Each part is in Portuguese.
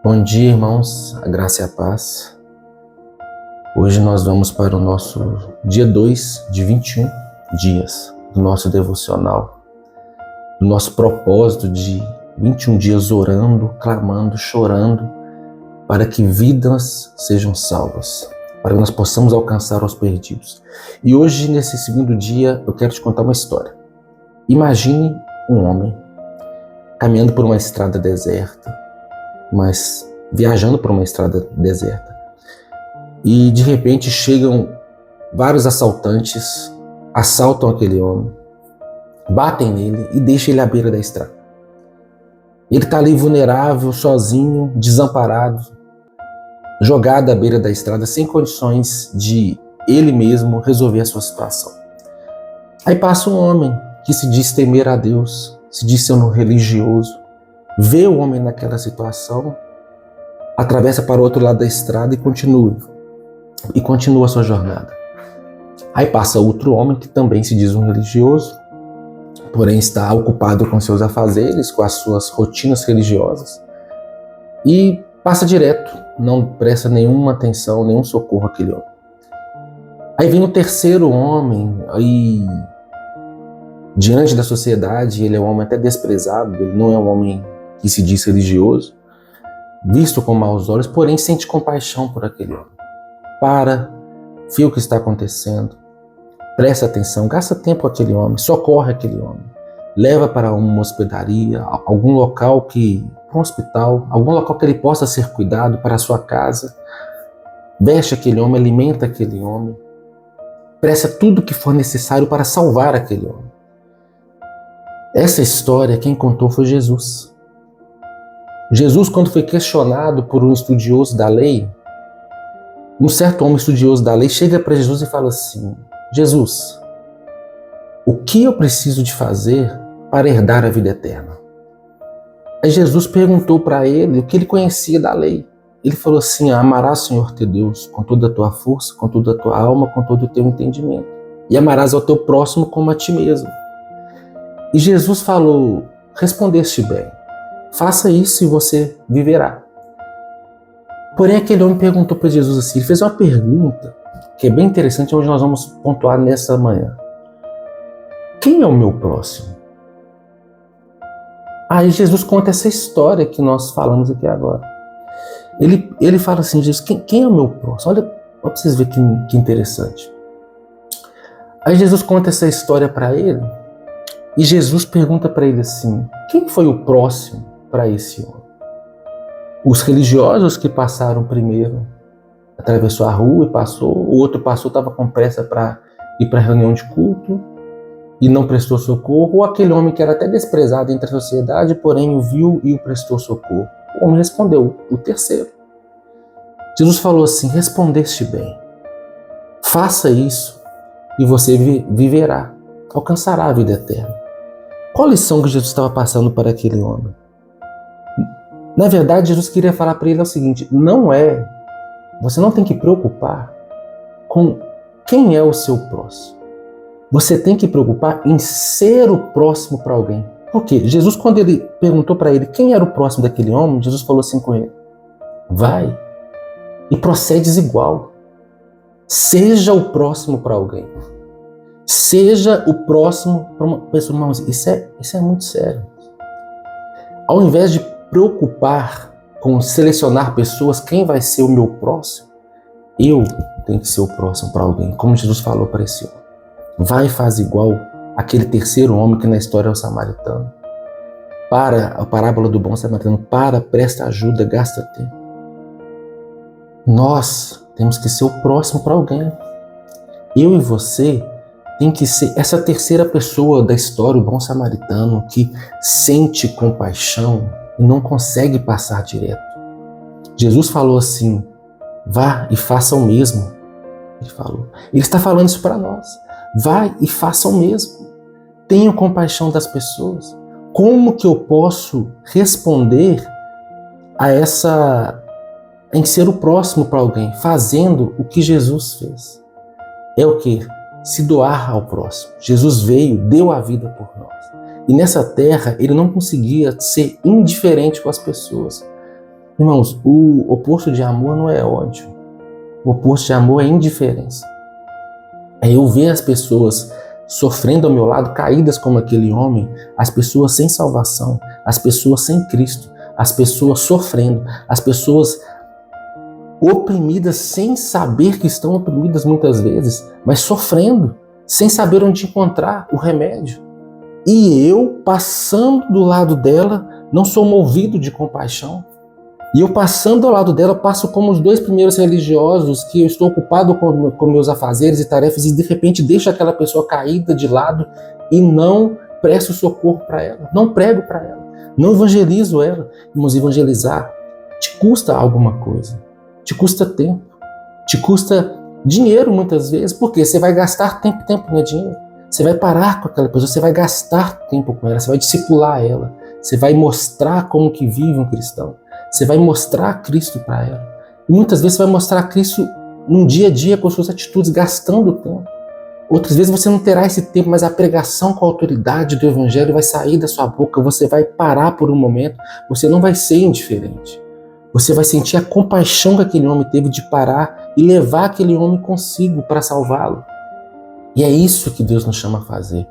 Bom dia, irmãos, a graça e a paz. Hoje nós vamos para o nosso dia 2 de 21 dias do nosso devocional, do nosso propósito de 21 dias orando, clamando, chorando, para que vidas sejam salvas, para que nós possamos alcançar os perdidos. E hoje, nesse segundo dia, eu quero te contar uma história. Imagine um homem caminhando por uma estrada deserta, mas viajando por uma estrada deserta. E de repente chegam vários assaltantes, assaltam aquele homem, batem nele e deixam ele à beira da estrada. Ele está ali vulnerável, sozinho, desamparado, jogado à beira da estrada, sem condições de ele mesmo resolver a sua situação. Aí passa um homem que se diz temer a Deus, se diz ser um religioso, vê o homem naquela situação, atravessa para o outro lado da estrada e continua a sua jornada. Aí passa outro homem que também se diz um religioso, porém está ocupado com seus afazeres, com as suas rotinas religiosas, e passa direto, não presta nenhuma atenção, nenhum socorro àquele homem. Aí vem o terceiro homem, e diante da sociedade ele é um homem até desprezado, ele não é um homem que se diz religioso, visto com maus olhos, porém sente compaixão por aquele homem. Para, vê o que está acontecendo, presta atenção, gasta tempo com aquele homem, socorre aquele homem, leva para uma hospedaria, algum local um hospital, algum local que ele possa ser cuidado, para a sua casa, veste aquele homem, alimenta aquele homem, presta tudo o que for necessário para salvar aquele homem. Essa história, quem contou foi Jesus. Jesus, quando foi questionado por um estudioso da lei, um certo homem estudioso da lei chega para Jesus e fala assim: Jesus, o que eu preciso de fazer para herdar a vida eterna? Aí Jesus perguntou para ele o que ele conhecia da lei. Ele falou assim: amarás o Senhor teu Deus com toda a tua força, com toda a tua alma, com todo o teu entendimento. E amarás ao teu próximo como a ti mesmo. E Jesus falou: respondeste bem, faça isso e você viverá. Porém, aquele homem perguntou para Jesus assim, ele fez uma pergunta que é bem interessante, onde nós vamos pontuar nessa manhã. Quem é o meu próximo? Aí Jesus conta essa história que nós falamos aqui agora. Ele fala assim: Jesus, quem é o meu próximo? Olha para vocês verem que interessante. Aí Jesus conta essa história para ele, e Jesus pergunta para ele assim: quem foi o próximo para esse homem? Os religiosos que passaram primeiro, atravessou a rua e passou, o outro passou, estava com pressa para ir para a reunião de culto e não prestou socorro, ou aquele homem que era até desprezado entre a sociedade, porém o viu e o prestou socorro. O homem respondeu: o terceiro. Jesus falou assim: respondeste bem, faça isso e você viverá, alcançará a vida eterna. Qual a lição que Jesus estava passando para aquele homem? Na verdade, Jesus queria falar para ele o seguinte: você não tem que preocupar com quem é o seu próximo. Você tem que preocupar em ser o próximo para alguém. Por quê? Jesus, quando ele perguntou para ele quem era o próximo daquele homem, Jesus falou assim com ele: vai e procedes igual. Seja o próximo para alguém. Seja o próximo para uma pessoa. Irmãos, isso é muito sério. Ao invés de preocupar com selecionar pessoas, quem vai ser o meu próximo, eu tenho que ser o próximo para alguém, como Jesus falou para esse homem. Vai e faz igual aquele terceiro homem que na história é o samaritano. Para a parábola do bom samaritano, presta ajuda, gasta tempo. Nós temos que ser o próximo para alguém. Eu e você tem que ser essa terceira pessoa da história, o bom samaritano, que sente compaixão e não consegue passar direto. Jesus falou assim: vá e faça o mesmo. Ele falou. Ele está falando isso para nós. Vai e faça o mesmo. Tenha compaixão das pessoas. Como que eu posso responder em ser o próximo para alguém, fazendo o que Jesus fez? É o quê? Se doar ao próximo. Jesus veio, deu a vida por nós. E nessa terra, ele não conseguia ser indiferente com as pessoas. Irmãos, o oposto de amor não é ódio. O oposto de amor é indiferença. É eu ver as pessoas sofrendo ao meu lado, caídas como aquele homem, as pessoas sem salvação, as pessoas sem Cristo, as pessoas sofrendo, as pessoas oprimidas sem saber que estão oprimidas muitas vezes, mas sofrendo, sem saber onde encontrar o remédio. E eu, passando do lado dela, não sou movido de compaixão. E eu passando ao lado dela, passo como os dois primeiros religiosos, que eu estou ocupado com meus afazeres e tarefas e de repente deixo aquela pessoa caída de lado e não presto socorro para ela, não prego para ela, não evangelizo ela. Irmãos, evangelizar te custa alguma coisa, te custa tempo, te custa dinheiro muitas vezes, porque você vai gastar tempo não é dinheiro. Você vai parar com aquela pessoa, você vai gastar tempo com ela, você vai discipular ela, você vai mostrar como que vive um cristão. Você vai mostrar Cristo para ela. E muitas vezes você vai mostrar Cristo num dia a dia com suas atitudes, gastando tempo. Outras vezes você não terá esse tempo, mas a pregação com a autoridade do Evangelho vai sair da sua boca, você vai parar por um momento, você não vai ser indiferente. Você vai sentir a compaixão que aquele homem teve de parar e levar aquele homem consigo para salvá-lo. E é isso que Deus nos chama a fazer.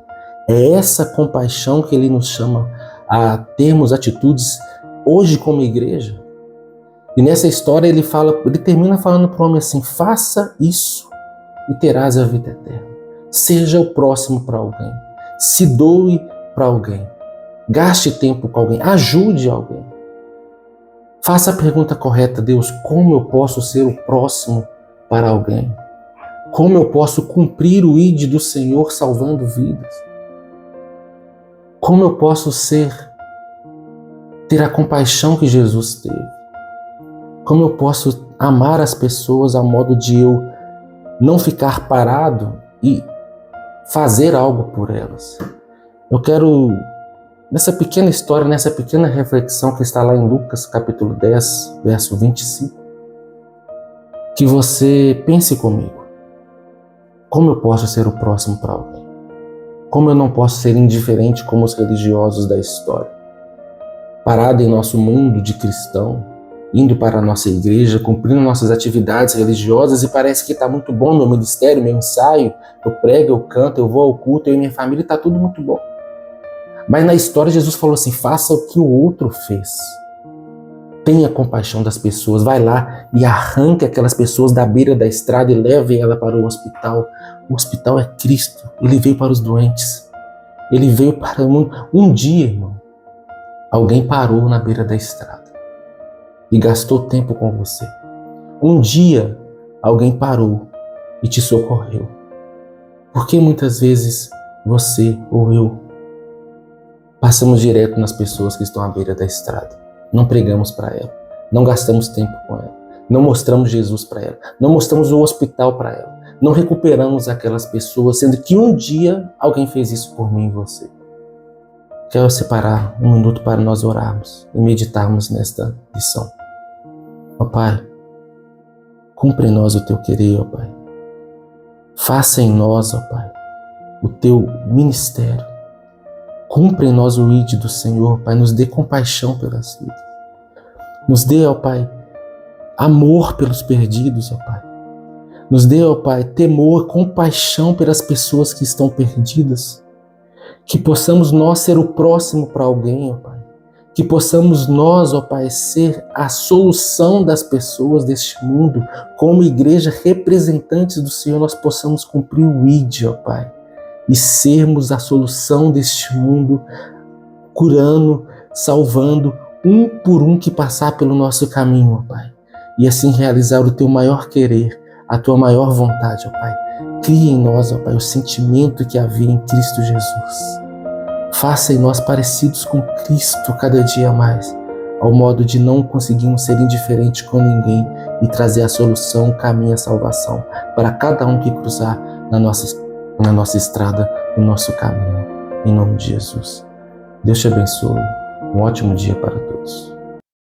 É essa compaixão que Ele nos chama a termos atitudes hoje como igreja. E nessa história ele termina falando para o homem assim: faça isso e terás a vida eterna. Seja o próximo para alguém. Se doe para alguém. Gaste tempo com alguém. Ajude alguém. Faça a pergunta correta: Deus, como eu posso ser o próximo para alguém? Como eu posso cumprir o ide do Senhor salvando vidas? Como eu posso ter a compaixão que Jesus teve? Como eu posso amar as pessoas a modo de eu não ficar parado e fazer algo por elas? Eu quero, nessa pequena história, nessa pequena reflexão que está lá em Lucas capítulo 10, verso 25, que você pense comigo. Como eu posso ser o próximo para alguém? Como eu não posso ser indiferente como os religiosos da história? Parado em nosso mundo de cristão, indo para a nossa igreja, cumprindo nossas atividades religiosas, e parece que está muito bom meu ministério, meu ensaio, eu prego, eu canto, eu vou ao culto, eu e minha família, está tudo muito bom. Mas na história Jesus falou assim: faça o que o outro fez. Tenha compaixão das pessoas, vai lá e arranque aquelas pessoas da beira da estrada e leve ela para o hospital. O hospital é Cristo, Ele veio para os doentes, Ele veio para o mundo. Um dia, irmão, alguém parou na beira da estrada e gastou tempo com você. Um dia, alguém parou e te socorreu. Por que muitas vezes você ou eu passamos direto nas pessoas que estão à beira da estrada? Não pregamos para ela, não gastamos tempo com ela, não mostramos Jesus para ela, não mostramos o hospital para ela, não recuperamos aquelas pessoas, sendo que um dia alguém fez isso por mim e você. Quero separar um minuto para nós orarmos e meditarmos nesta lição. Ó Pai, cumpre em nós o Teu querer, ó Pai. Faça em nós, ó Pai, o Teu ministério. Cumpre em nós o ide do Senhor, Pai. Nos dê compaixão pelas vidas. Nos dê, ó Pai, amor pelos perdidos, ó Pai. Nos dê, ó Pai, temor, compaixão pelas pessoas que estão perdidas. Que possamos nós ser o próximo para alguém, ó Pai. Que possamos nós, ó Pai, ser a solução das pessoas deste mundo. Como igreja, representantes do Senhor, nós possamos cumprir o ide, ó Pai. E sermos a solução deste mundo, curando, salvando um por um que passar pelo nosso caminho, ó Pai. E assim realizar o Teu maior querer, a Tua maior vontade, ó Pai. Cria em nós, ó Pai, o sentimento que havia em Cristo Jesus. Faça em nós parecidos com Cristo cada dia mais, ao modo de não conseguirmos ser indiferentes com ninguém e trazer a solução, o caminho, a salvação para cada um que cruzar na nossa estrada, no nosso caminho. Em nome de Jesus. Deus te abençoe. Um ótimo dia para todos.